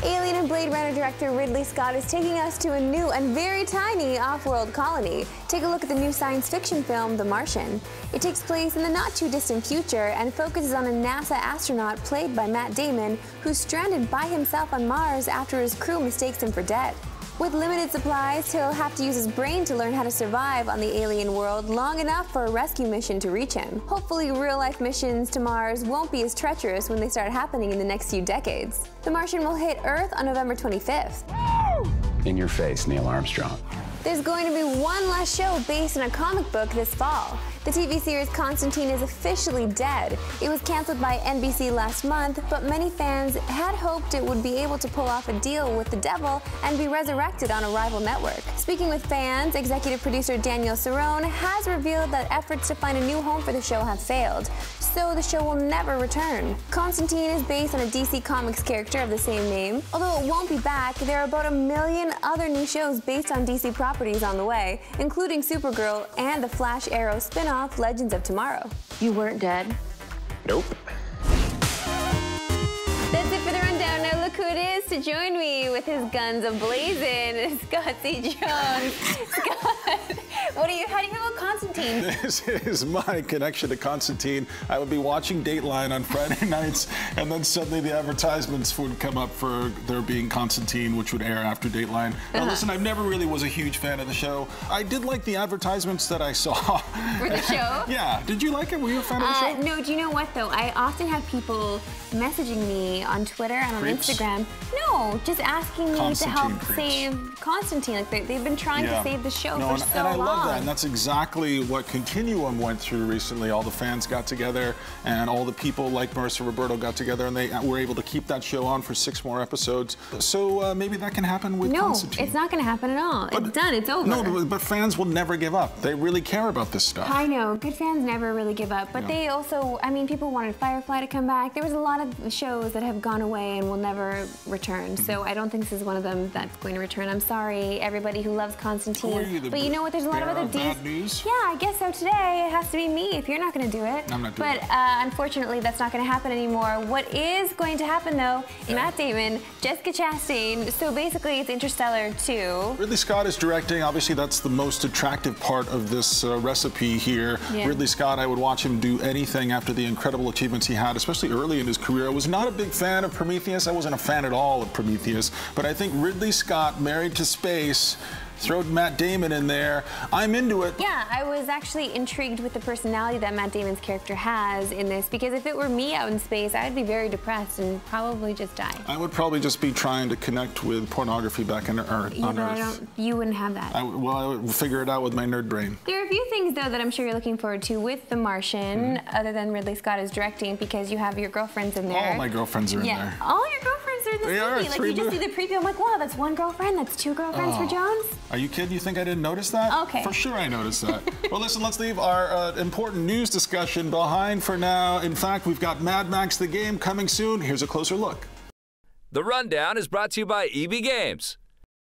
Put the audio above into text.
Alien and Blade Runner director Ridley Scott is taking us to a new and very tiny off-world colony. Take a look at the new science fiction film, The Martian. It takes place in the not-too-distant future and focuses on a NASA astronaut played by Matt Damon, who's stranded by himself on Mars after his crew mistakes him for dead. With limited supplies, he'll have to use his brain to learn how to survive on the alien world long enough for a rescue mission to reach him. Hopefully, real-life missions to Mars won't be as treacherous when they start happening in the next few decades. The Martian will hit Earth on November 25th. In your face, Neil Armstrong. There's going to be one last show based on a comic book this fall. The TV series Constantine is officially dead. It was canceled by NBC last month, but many fans had hoped it would be able to pull off a deal with the devil and be resurrected on a rival network. Speaking with fans, executive producer Daniel Cerrone has revealed that efforts to find a new home for the show have failed, so the show will never return. Constantine is based on a DC Comics character of the same name. Although it won't be back, there are about 1 million other new shows based on DC properties on the way, including Supergirl and the Flash Arrow spin-off Legends of Tomorrow. You weren't dead? Nope. That's it for the rundown. Now look who it is to join me with his guns a-blazing. Scott C. Jones. Scott, how do you feel about Constantine? This is my connection to Constantine. I would be watching Dateline on Friday nights, and then suddenly the advertisements would come up for there being Constantine, which would air after Dateline. Now listen, I never really was a huge fan of the show. I did like the advertisements that I saw. For the show? Yeah. Did you like it? Were you a fan of the show? No, do you know what though? I often have people messaging me on Twitter and on Instagram. No, just asking me to help save Constantine. Like they've been trying to save the show for so long. And I love that, and that's exactly what Continuum went through recently. All the fans got together, and all the people like Marissa Roberto got together, and they were able to keep that show on for 6 more episodes. So maybe that can happen with Constantine. No, it's not going to happen at all. It's done. It's over. No, but fans will never give up. They really care about this stuff. I know. Good fans never really give up. But they also, I mean, people wanted Firefly to come back. There was a lot of shows that have gone away and will never return. So I don't think this is one of them that's going to return. I'm sorry, everybody who loves Constantine. But you know what? There's a lot of other bad news. Yeah, I guess so today. It has to be me if you're not going to do it. I'm not doing it. But unfortunately, that's not going to happen anymore. What is going to happen, though, Matt Damon, Jessica Chastain, so basically it's Interstellar 2. Ridley Scott is directing. Obviously, that's the most attractive part of this recipe here. Yeah. Ridley Scott, I would watch him do anything after the incredible achievements he had, especially early in his career. I was not a big fan of Prometheus. I wasn't a fan at all of Prometheus. But I think Ridley Scott, Married to Space, throw Matt Damon in there. I'm into it. Yeah, I was actually intrigued with the personality that Matt Damon's character has in this, because if it were me out in space, I'd be very depressed and probably just die. I would probably just be trying to connect with pornography back on Earth. You wouldn't have that. I would figure it out with my nerd brain. There are a few things, though, that I'm sure you're looking forward to with The Martian, other than Ridley Scott is directing, because you have your girlfriends in there. All my girlfriends are in there. All your girlfriends are in this movie. Like, you just see the preview, I'm like, wow, that's one girlfriend, that's 2 girlfriends for Jones? Are you kidding? You think I didn't notice that? Okay. For sure I noticed that. Well, listen, let's leave our important news discussion behind for now. In fact, we've got Mad Max the Game coming soon. Here's a closer look. The Rundown is brought to you by EB Games.